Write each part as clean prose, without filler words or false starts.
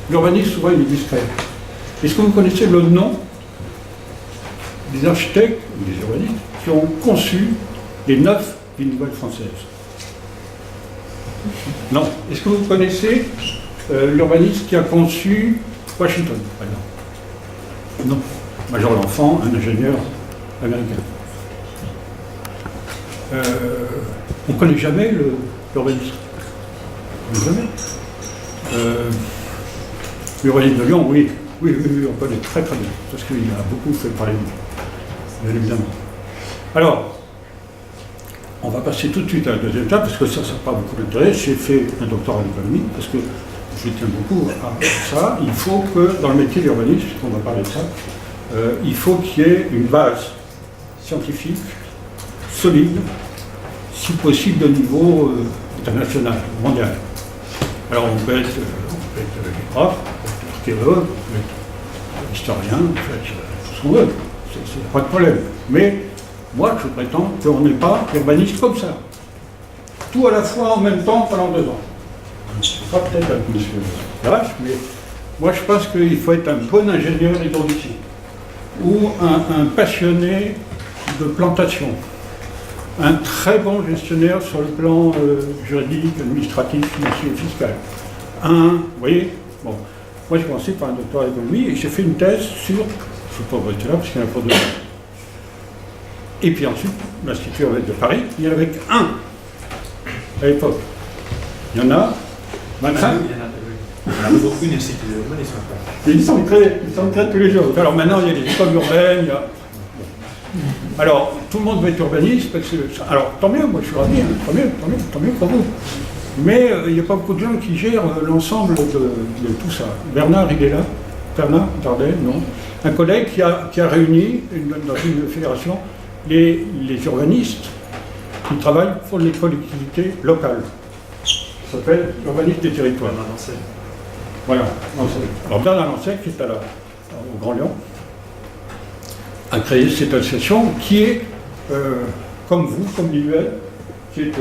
L'urbanisme, souvent, il est discret. Est-ce que vous connaissez le nom des architectes ou des urbanistes qui ont conçu les 9 villes nouvelles françaises? Non. Est-ce que vous connaissez l'urbaniste qui a conçu Washington, par exemple? Non. Major L'Enfant, un ingénieur américain. On ne connaît jamais l'urbaniste. Jamais. L'urbaniste de Lyon, oui. Oui, on connaît très très bien, parce qu'il a beaucoup fait parler de lui, bien évidemment. Alors, on va passer tout de suite à la deuxième étape, parce que ça n'a pas beaucoup d'intérêt. J'ai fait un doctorat d'économie, parce que je tiens beaucoup à ça. Il faut que, dans le métier d'urbaniste, puisqu'on va parler de ça, il faut qu'il y ait une base scientifique, solide, si possible de niveau international, mondial. Alors on peut être géographe, on peut être archéologue, on peut être historien, on peut être tout ce qu'on veut, c'est pas de problème. Mais moi je prétends qu'on n'est pas urbaniste comme ça. Tout à la fois en même temps pendant 2 ans. Pas peut-être avec M. Garage, mais moi je pense qu'il faut être un bon ingénieur hydraulicien ou un passionné de plantation, un très bon gestionnaire sur le plan juridique, administratif, financier et fiscal. Vous voyez, bon, moi j'ai commencé par un doctorat d'économie et j'ai fait une thèse sur, je ne vais pas vous rester là parce qu'il y en a pour 2 ans. Et puis ensuite, l'Institut urbaniste de Paris, il y en avait qu'un à l'époque. Il y en a 25. Il y en a beaucoup une institut urbanisme. Ils sont créés tous les jours. Alors maintenant, il y a des écoles urbaines, il y a... Alors, tout le monde veut être urbaniste, parce que... Alors, tant mieux, moi je suis ravi, hein, tant mieux pour vous. Mais il n'y a pas beaucoup de gens qui gèrent l'ensemble de tout ça. Bernard, il est là. Bernard Dardel, non. Un collègue qui a réuni, dans une fédération, les urbanistes qui travaillent pour les collectivités locales. Ça s'appelle Urbanistes des territoires. Voilà, alors Bernard Lancet, qui est au Grand Lyon, a créé cette association qui est, comme vous, comme l'IUL, qui est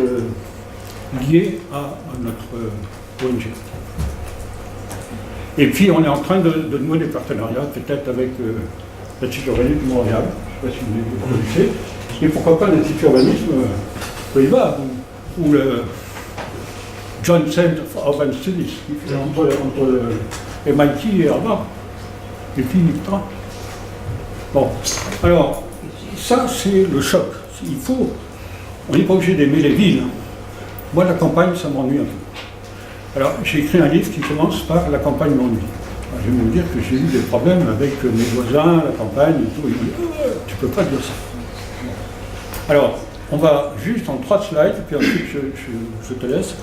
liée à notre ONG. Et puis on est en train de nouer des partenariats, peut-être avec l'Institut urbanisme de Montréal, je ne sais pas si vous le connaissez, et pourquoi pas l'Institut urbanisme Pays-Bas, ou le Joint Center for Urban Studies, qui fait entre MIT et Harvard, et puis l'ICTRA. Bon, alors, ça c'est le choc. On n'est pas obligé d'aimer les villes. Moi, la campagne, ça m'ennuie un peu. Alors, j'ai écrit un livre qui commence par La campagne m'ennuie. Je vais vous dire que j'ai eu des problèmes avec mes voisins, la campagne et tout. Ils m'ont dit, tu peux pas dire ça. Alors, on va juste en 3 slides, puis ensuite je te laisse.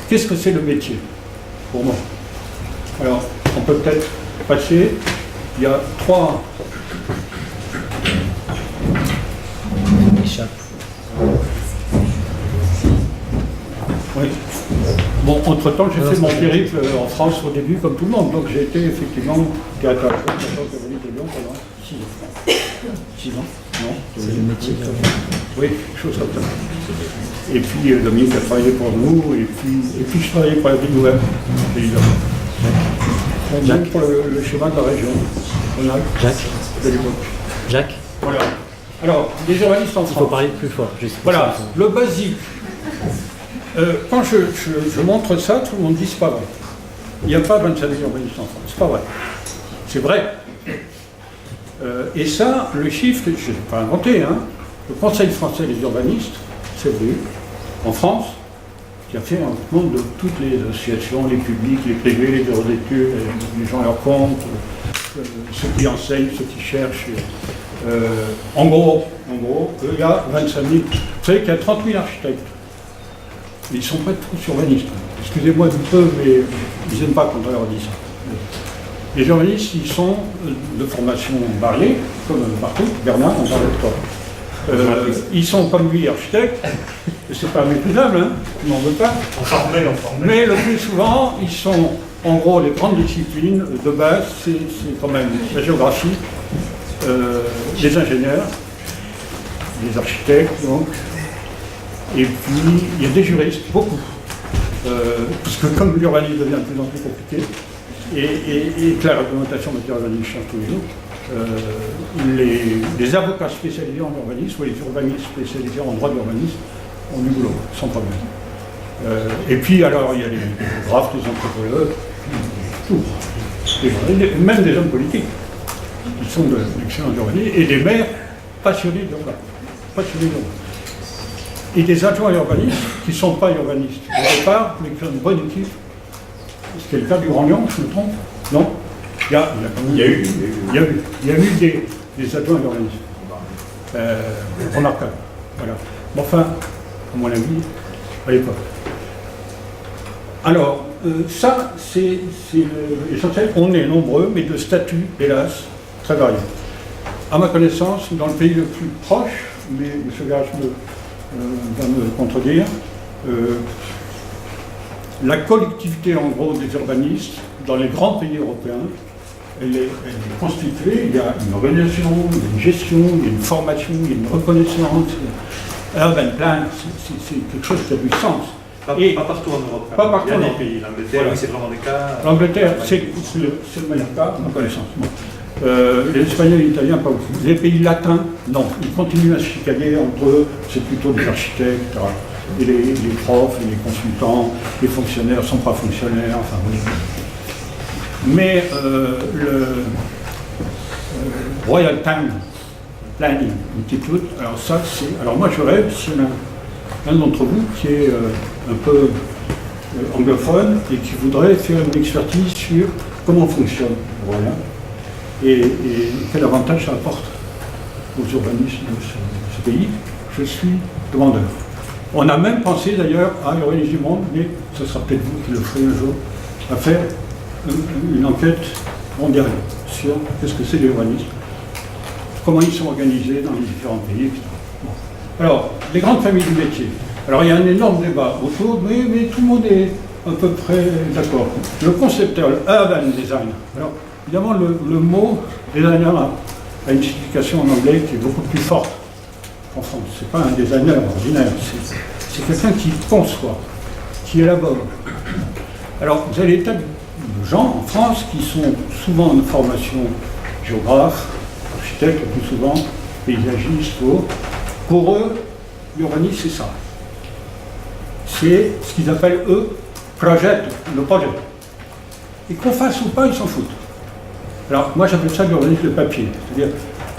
Qu'est-ce que c'est le métier pour moi? Alors, on peut peut-être passer. Il y a 3. Oui. Bon, entre-temps, j'ai fait mon périple en France au début, comme tout le monde. Donc, j'ai été effectivement directeur de Lyon pendant 6 ans. 6 ans? Non? C'est le métier. Oui, quelque chose comme ça. Et puis, Dominique a travaillé pour nous, et puis je travaillais pour la ville nouvelle, évidemment. Jacques. Pour le schéma de la région. Jacques. De l'époque. Jacques. Voilà. Alors, les urbanistes en France. Il faut parler plus fort. Juste voilà, le basique. Quand je montre ça, tout le monde dit c'est pas vrai. Il n'y a pas 25 000 urbanistes en France. C'est pas vrai. C'est vrai. Et ça, le chiffre, je ne l'ai pas inventé, hein. Le Conseil français des urbanistes, CFDU, en France, qui a fait un compte de toutes les associations, les publics, les privés, les bureaux d'études, les gens à leur compte, ceux qui enseignent, ceux qui cherchent. En gros, il y a 25 000. Vous savez qu'il y a 30 000 architectes. Ils ne sont pas tous urbanistes. Excusez-moi un peu, mais ils n'aiment pas quand on leur dit ça. Les urbanistes, ils sont de formation variée, comme partout. Bernard, on parle de toi. Ils sont comme lui architectes. C'est pas méprisable, hein, je n'en veux pas. Mais le plus souvent, ils sont, en gros, les grandes disciplines de base, c'est quand même la géographie, les ingénieurs, les architectes, donc. Et puis, il y a des juristes, beaucoup. parce que comme l'urbanisme devient de plus en plus compliqué, et que la réglementation en matière d'urbanisme change tous les jours, les avocats spécialisés en urbanisme ou les urbanistes spécialisés en droit d'urbanisme ont du boulot, sans problème. Et puis alors il y a les géographes, les anthropologues, tout. Même des hommes politiques qui sont d'excellents urbanistes, et des maires passionnés d'urbanisme. Et des adjoints urbanistes qui ne sont pas urbanistes au départ, mais qui ont une bonne équipe. C'était le cas du Grand Lyon, je me trompe? Non? Il y a eu des adjoints urbanistes. Remarquable. Voilà. Mais enfin, à mon avis, à l'époque. Alors, ça, c'est essentiel. On est nombreux, mais de statuts, hélas, très variés. À ma connaissance, dans le pays le plus proche, mais M. Gage va me contredire, la collectivité, en gros, des urbanistes, dans les grands pays européens, elle est constituée, il y a une organisation, il y a une gestion, il y a une formation, il y a une reconnaissance. Urban plan, c'est quelque chose qui a du sens. Pas partout en Europe. Pas partout. Il y a des pays. L'Angleterre, Voilà. oui, c'est vraiment des cas. L'Angleterre, c'est le meilleur cas, à ma connaissance. Bon. Les Espagnols et les Italiens, pas beaucoup. Les pays latins, non. Ils continuent à se chicaner entre eux, c'est plutôt des architectes, etc. Et les profs, et les consultants, les fonctionnaires ne sont pas fonctionnaires, enfin oui. Mais le Royal Town Planning Institute, alors ça c'est. Alors moi je rêve, s'il y en a un d'entre vous qui est un peu anglophone et qui voudrait faire une expertise sur comment fonctionne le Royal et quel avantage ça apporte aux urbanistes de ce pays, je suis demandeur. On a même pensé d'ailleurs à l'Urbanisme du Monde, mais ce sera peut-être vous qui le ferez un jour, à faire une enquête mondiale sur qu'est-ce que c'est l'urbanisme, comment ils sont organisés dans les différents pays, etc. Bon. Alors, les grandes familles du métier. Alors, il y a un énorme débat autour, mais tout le monde est à peu près d'accord. Le concepteur, le urban design. Alors, évidemment, le mot designer a une signification en anglais qui est beaucoup plus forte qu'en France. Ce n'est pas un designer ordinaire, c'est quelqu'un qui conçoit, qui élabore. Alors, vous avez des tas de gens en France qui sont souvent en formation géographe, architecte le plus souvent, paysagiste, pour eux, l'urbanisme c'est ça. C'est ce qu'ils appellent eux, le projet. Et qu'on fasse ou pas, ils s'en foutent. Alors moi j'appelle ça l'urbanisme de papier. C'est-à-dire,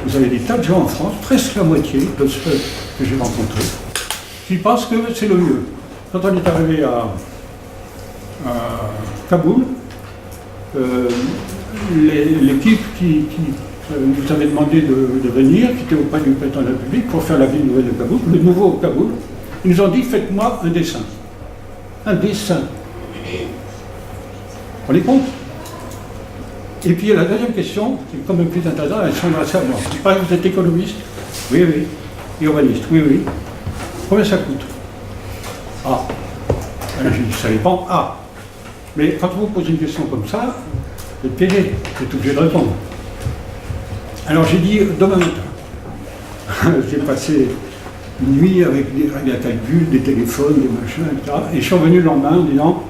vous avez des tas de gens en France, presque la moitié de ceux que j'ai rencontrés, qui pensent que c'est le mieux. Quand on est arrivé à Kaboul, l'équipe qui nous avait demandé de venir, qui était auprès du président de la République pour faire la ville nouvelle de Kaboul, le nouveau Kaboul, ils nous ont dit faites-moi un dessin. Un dessin. On les compte. Et puis la deuxième question, qui est quand même plus intéressante, elle semble assez à moi. Par exemple, vous êtes économiste? Oui, oui. Urbaniste? Oui, oui. Combien ça coûte? Ah. Alors, j'ai dit, ça dépend. Ah. Mais quand on vous pose une question comme ça, vous êtes piégé, vous êtes obligé de répondre. Alors j'ai dit, demain matin, j'ai passé une nuit avec des règles à calcul, des téléphones, des machins, etc. Et je suis revenu le lendemain en disant,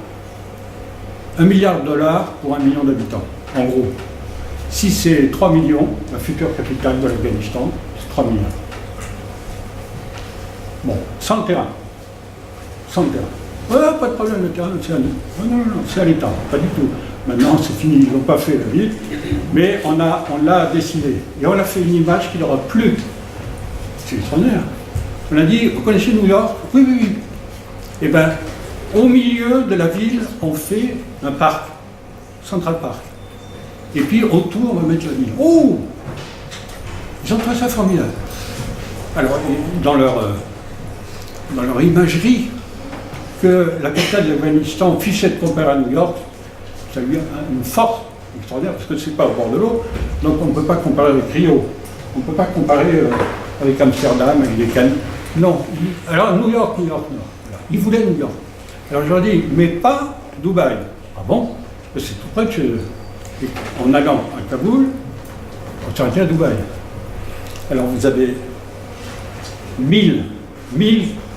$1 milliard pour 1 million d'habitants, en gros. Si c'est 3 millions, la future capitale de l'Afghanistan, c'est 3 milliards. Bon, sans le terrain. Sans le terrain. Ouais, pas de problème, le terrain, c'est à nous. Non, c'est à l'État, pas du tout. Maintenant, c'est fini, ils n'ont pas fait la ville, mais on l'a dessiné. Et on a fait une image qui leur a plu. C'est extraordinaire. On a dit, vous connaissez New York? Oui, oui, oui. Eh bien, au milieu de la ville, on fait un parc, Central Park. Et puis, autour, on va mettre la ville. Oh! Ils ont trouvé ça formidable. Alors, dans leur imagerie, que la capitale de l'Afghanistan puisse être comparée à New York, ça a eu une force extraordinaire, parce que c'est pas au bord de l'eau, donc on ne peut pas comparer avec Rio, on ne peut pas comparer avec Amsterdam, avec les Cannes. Non, alors New York. Voilà. Ils voulaient New York. Alors je leur dis, mais pas Dubaï. Ah bon? C'est tout près de chez eux. Et en allant à Kaboul, on s'arrêtait à Dubaï. Alors vous avez 1000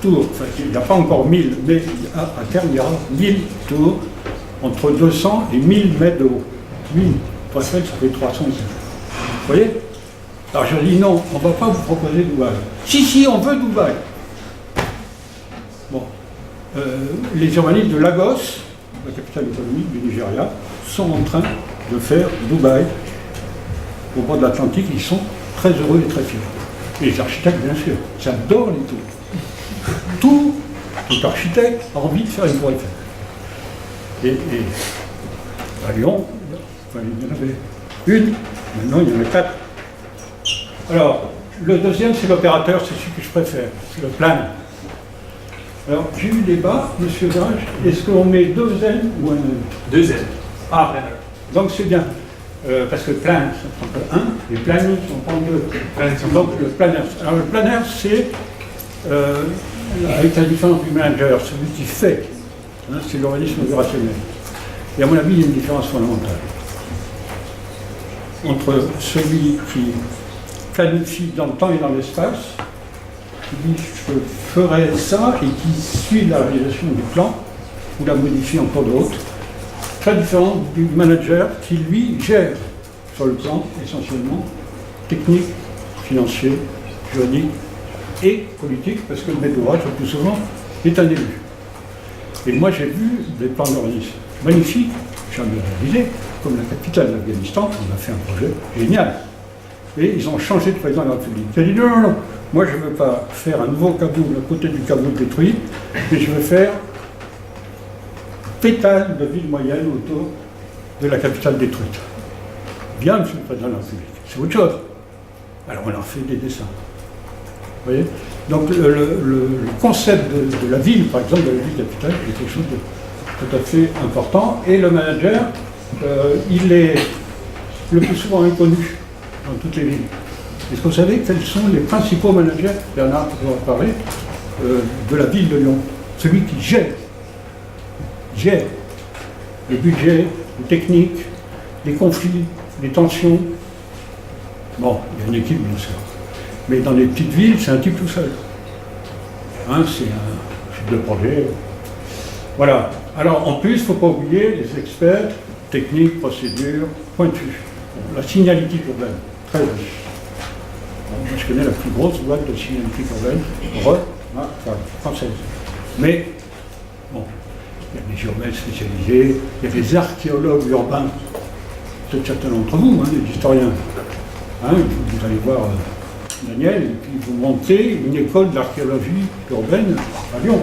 tours, enfin il n'y a pas encore 1000, mais à terme il y aura 1000 tours entre 200 et 1000 mètres de haut. 1000, ça fait 300. Vous voyez? Alors je dis non, on ne va pas vous proposer Dubaï. Si, on veut Dubaï. Bon. Les urbanistes de Lagos, la capitale économique du Nigeria, sont en train de faire Dubaï au bord de l'Atlantique. Ils sont très heureux et très fiers. Et les architectes, bien sûr, j'adore les tours. Tout architecte a envie de faire une tour Eiffel. Et à Lyon, enfin, il y en avait une, maintenant il y en a 4. Alors, le deuxième, c'est l'opérateur, c'est celui que je préfère, c'est le plan. Alors, j'ai eu débat, monsieur Gage, est-ce qu'on met 2 N ou un N? 2 N. Ah, donc c'est bien. Parce que plan, ça prend que 1, et planning, on prend 2. Donc le planner. Alors le planner, c'est, avec la différence du manager, celui qui fait, hein, c'est l'organisme opérationnel. Et à mon avis, il y a une différence fondamentale entre celui qui planifie dans le temps et dans l'espace, qui dit je ferai ça et qui suit la réalisation du plan ou la modifie en cours de route, très différent du manager qui lui gère sur le plan essentiellement technique, financier, juridique et politique, parce que le maître d'ouvrage le plus souvent est un élu. Et moi j'ai vu des plans d'urbanisme magnifiques, jamais réalisés, comme la capitale de l'Afghanistan, on a fait un projet génial. Et ils ont changé de président de la République. Ils ont dit non, moi je ne veux pas faire un nouveau Kaboul à côté du Kaboul détruit, mais je veux faire pétale de ville moyenne autour de la capitale détruite. Bien, monsieur le président de la République, c'est autre chose. Alors on leur fait des dessins. Vous voyez? Donc le concept de la ville, par exemple, de la ville capitale, est quelque chose de tout à fait important. Et le manager, il est le plus souvent inconnu dans toutes les villes. Est-ce que vous savez quels sont les principaux managers, Bernard vous en parler, de la ville de Lyon? Celui qui gère le budget, les techniques, les conflits, les tensions. Bon, il y a une équipe bien sûr. Mais dans les petites villes, c'est un type tout seul. Hein, c'est un chef de projet. Voilà. Alors en plus, il ne faut pas oublier les experts techniques, procédures, pointus. La signalétique urbaine, très riche. Moi, je connais la plus grosse boîte de signalétique urbaine, française. Mais, bon, il y a des géomètres spécialisés, il y a des archéologues urbains, peut-être certains d'entre vous, hein, des historiens. Hein, vous allez voir Daniel, et puis vous montez une école d'archéologie urbaine à Lyon.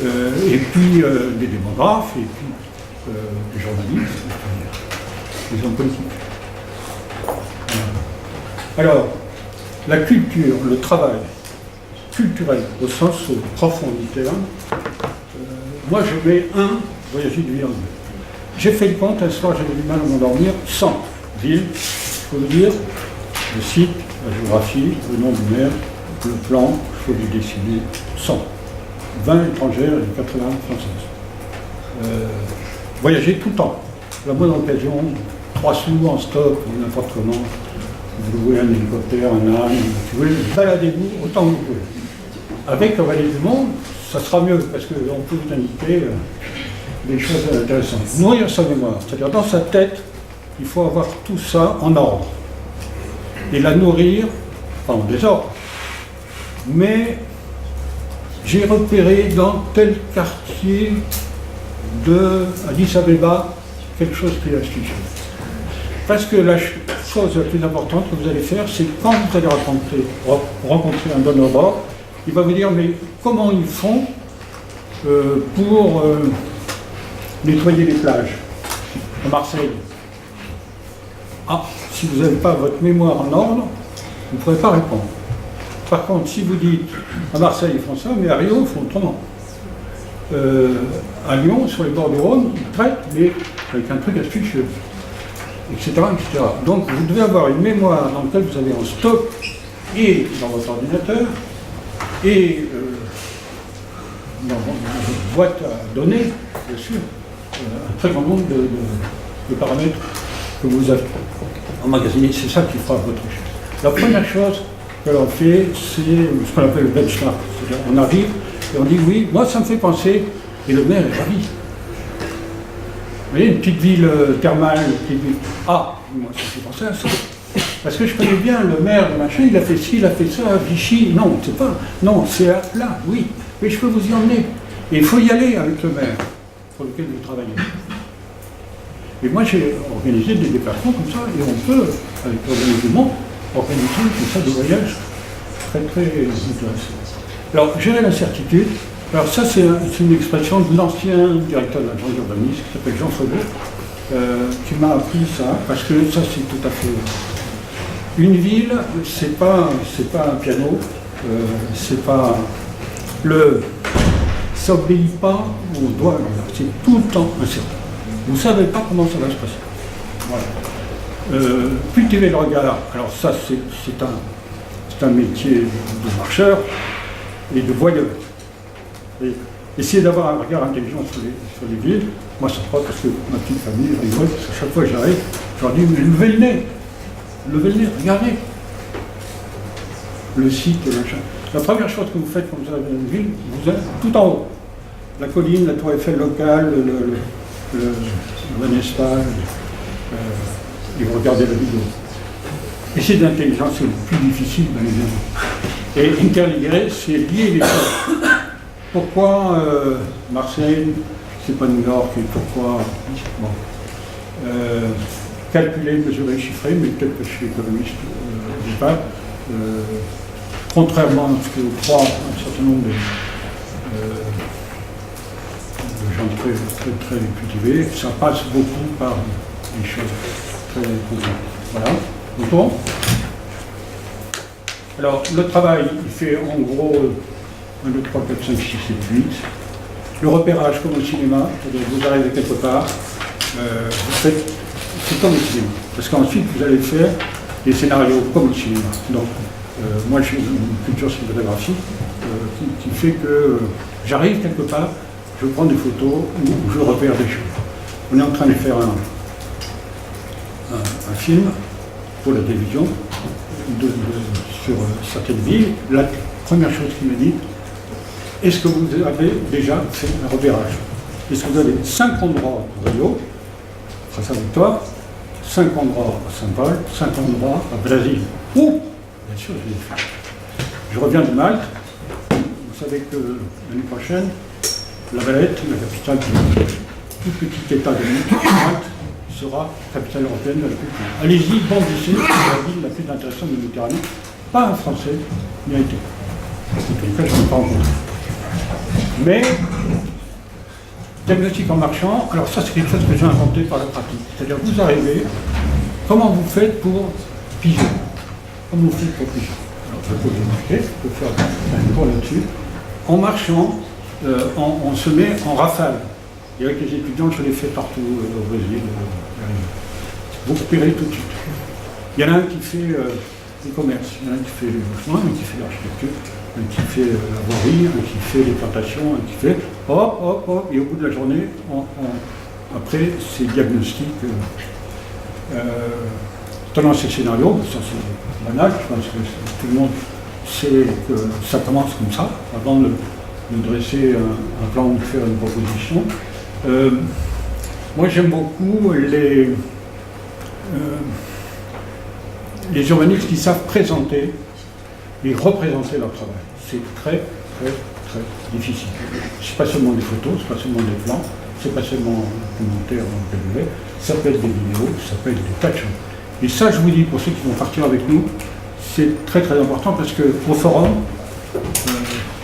Et puis des démographes, et puis des journalistes, et puis des hommes politiques. Alors, la culture, le travail culturel au sens profond du terme, moi je mets un voyager de vie en deux. J'ai fait le compte, un soir j'avais du mal à m'endormir, 100 villes, je peux vous dire, le site, la géographie, le nom du maire, le plan, il faut les décider, 100. 20 étrangères et 80 françaises. Voyager tout le temps, la bonne occasion, 3 sous en stock, n'importe comment, vous louez un hélicoptère, un âne, vous voulez, baladez-vous autant que vous pouvez. Avec la vallée du monde, ça sera mieux, parce qu'on peut vous indiquer des choses intéressantes. Nourrir sa mémoire, c'est-à-dire dans sa tête, il faut avoir tout ça en ordre. Et la nourrir, pas en désordre, mais j'ai repéré dans tel quartier de Addis Abeba quelque chose qui est astucieux. Parce que la chose la plus importante que vous allez faire, c'est quand vous allez rencontrer un donneur d'ordre, il va vous dire mais comment ils font pour nettoyer les plages à Marseille. Ah, si vous n'avez pas votre mémoire en ordre, vous ne pourrez pas répondre. Par contre, si vous dites à Marseille ils font ça, mais à Rio ils font autrement. À Lyon, sur les bords du Rhône, ils traitent, mais avec un truc astucieux, etc., etc. Donc vous devez avoir une mémoire dans laquelle vous avez en stock et dans votre ordinateur et dans votre boîte à données, bien sûr, un très grand nombre de paramètres que vous avez emmagasinés. C'est ça qui fera votre richesse. La première chose que l'on fait, c'est ce qu'on appelle le benchmark, C'est-à-dire, on arrive et on dit oui, moi ça me fait penser, et le maire est ravi. Vous voyez, une petite ville thermale, une petite ville. Ah, moi ça me fait penser à ça. Parce que je connais bien le maire de machin, il a fait ci, il a fait ça, à Vichy. Non, c'est pas. Non, c'est là, oui. Mais je peux vous y emmener. Et il faut y aller avec le maire pour lequel vous travaillez. Et moi j'ai organisé des déplacements comme ça, et on peut, avec l'organisation, organiser tout ça de voyages très très intéressants. Alors, gérer l'incertitude. Alors ça, c'est une expression de l'ancien directeur de l'agence d'urbanisme, qui s'appelle Jean Fauveau, qui m'a appris ça, parce que ça, c'est tout à fait... Une ville, c'est pas un piano, c'est pas... Ça n'obéit pas au doigt, c'est tout le temps incertain. Vous ne savez pas comment ça va se passer. Voilà. Cultiver le regard, alors ça, c'est un métier de marcheur et de voyeur. Et essayer d'avoir un regard intelligent sur les villes. Moi, ça pas parce que ma petite famille rigole, parce qu'à chaque fois que j'arrive, je leur dis, mais levez le nez, regardez. Le site, le machin. La première chose que vous faites quand vous arrivez dans une ville, vous êtes tout en haut. La colline, la tour Eiffel locale, le Vanespa, et vous regardez la vidéo. Et c'est d'intelligence, c'est le plus difficile, bien évidemment. Et interliguer, c'est lier les choses. Pourquoi Marseille, c'est pas New York, et pourquoi... Bon. Calculer, mesurer, chiffrer, mais peut-être que je suis économiste au départ. Contrairement à ce que croient un certain nombre de gens très cultivés, ça passe beaucoup par des choses très concrètes. Voilà. Bon. Alors, le travail, il fait en gros 1, 2, 3, 4, 5, 6, 7, 8. Le repérage comme au cinéma, c'est-à-dire que vous arrivez quelque part, vous faites, c'est comme au cinéma. Parce qu'ensuite, vous allez faire des scénarios comme au cinéma. Donc, moi, j'ai une culture cinématographique qui fait que j'arrive quelque part, je prends des photos ou je repère des choses. On est en train de faire un film pour la télévision sur certaines villes. La première chose qu'il m'a dit, est-ce que vous avez déjà fait un repérage? Est-ce que vous avez 5 endroits à Rio, à Saint-Victoire, 5 endroits à Saint-Paul, 5 endroits à Brésil? Oh, bien sûr, je l'ai fait. Je reviens de Malte. Vous savez que l'année prochaine, La Valette, la capitale du tout petit État de Malte, sera capitale européenne de la culture. Allez-y, bandissez, c'est la ville la plus intéressante de Méditerranée. Pas un Français n'y a été. En tout cas, je ne l'ai pas rencontré. Mais, diagnostic en marchant, alors ça c'est quelque chose que j'ai inventé par la pratique. C'est-à-dire vous arrivez, comment vous faites pour piger? Comment vous faites pour piger? Alors je peux vous marquer, je peux faire un cours là-dessus. En marchant, on se met en rafale. Et avec les étudiants, je l'ai fait partout au Brésil. Vous repérez tout de suite. Il y en a un qui fait le commerce, il y en a un qui fait le logement, un qui fait l'architecture, un qui fait la voirie, un qui fait les plantations, un qui fait hop, hop, hop, et au bout de la journée, après ces diagnostics, tenant ces scénarios, ça c'est banal, je pense que tout le monde sait que ça commence comme ça, avant de dresser un plan ou de faire une proposition. Moi j'aime beaucoup les urbanistes qui savent présenter et représenter leur travail. C'est très, très, très difficile. C'est pas seulement des photos, c'est pas seulement des plans, c'est pas seulement un commentaire dans lequel vous êtes, ça peut être des vidéos, ça peut être des tas de choses. Et ça, je vous dis, pour ceux qui vont partir avec nous, c'est très très important parce qu'au forum,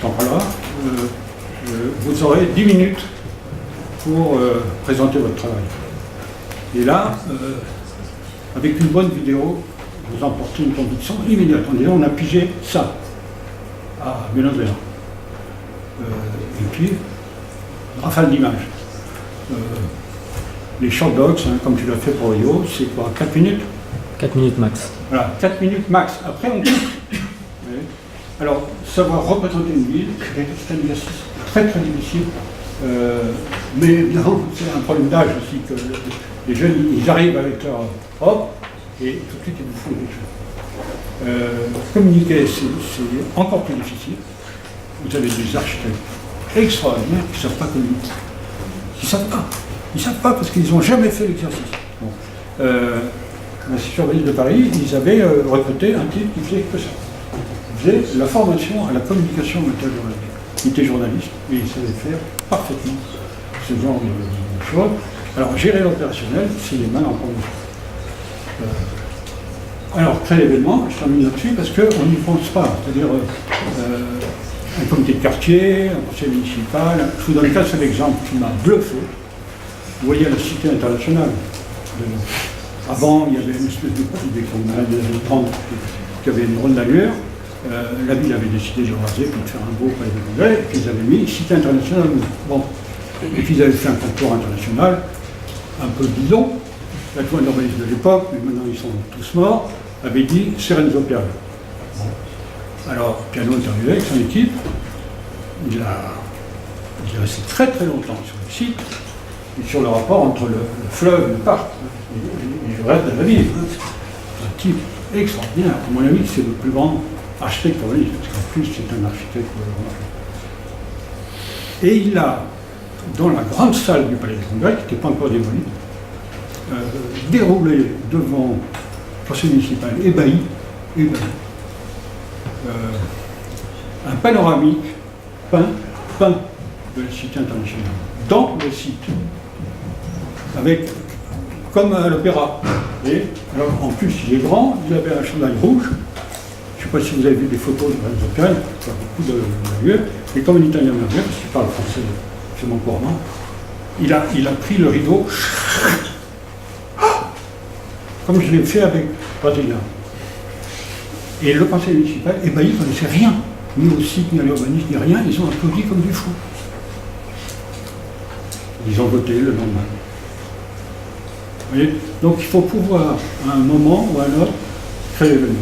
t'en parleras, vous aurez 10 minutes pour présenter votre travail. Et là, avec une bonne vidéo, vous emportez une conviction immédiate. En disant, on a pigé ça à Buenos-Aires. Et puis, rafale d'images. Les short docs, hein, comme tu l'as fait pour Rio, c'est quoi, 4 minutes? 4 minutes max. Voilà, 4 minutes max. Après, on coupe. Oui. Alors, savoir représenter une ville, c'est un exercice très très difficile. Mais évidemment, c'est un problème d'âge aussi que les jeunes, ils arrivent avec leur hop, et tout de suite ils vous font des choses. Communiquer, c'est encore plus difficile. vous avez des architectes extraordinaires qui ne savent pas communiquer. Ils ne savent pas. Ils ne savent pas parce qu'ils n'ont jamais fait l'exercice. Bon. L'Institut urbaniste de Paris, ils avaient recruté un type qui faisait que ça. Il faisait la formation à la communication météorologique. Il était journaliste et il savait faire parfaitement ce genre de choses. Alors, gérer l'opérationnel, c'est les mains en condition. Alors, créer l'événement, je termine là-dessus, parce qu'on n'y pense pas. C'est-à-dire, un comité de quartier, un conseil municipal. Je vous donne qu'un seul exemple qui m'a bluffé. Vous voyez la Cité internationale. Avant, il y avait une espèce de idée qu'on a des années 30 qui avait une drôle d'allure. La ville avait décidé de raser pour faire un beau palais de congrès, et puis ils avaient mis Cité internationale. Bon. Et puis ils avaient fait un concours international, un peu bidon. L'adjoint d'urbanisme de l'époque, mais maintenant ils sont tous morts, avait dit Serenzo Piano. Bon. Alors, Piano est arrivé avec son équipe, il est resté très très longtemps sur le site, et sur le rapport entre le fleuve, le parc, et le reste de la ville. C'est un type extraordinaire. À mon avis, c'est le plus grand architecte urbaniste, parce qu'en plus, c'est un architecte remarquable. Et il a, dans la grande salle du Palais des Congrès, qui n'était pas encore démolie, déroulé devant le conseil municipal ébahi, un panoramique peint de la Cité internationale, dans le site, avec, comme à l'opéra. Et alors, en plus, il est grand, il avait un chandail rouge. Je ne sais pas si vous avez vu des photos de l'opéra, il y a beaucoup de lieux. Et comme un Italien merveilleux, parce qu'il parle français, c'est mon couramment, il a pris le rideau, comme je l'ai fait avec Brésilien. Et le conseil municipal, ébahi, ne connaissait rien, ni au site, ni à l'urbanisme, ni rien, ils ont applaudi comme du fou. Ils ont voté le lendemain. Vous voyez ? Donc il faut pouvoir, à un moment ou à un autre, créer l'événement.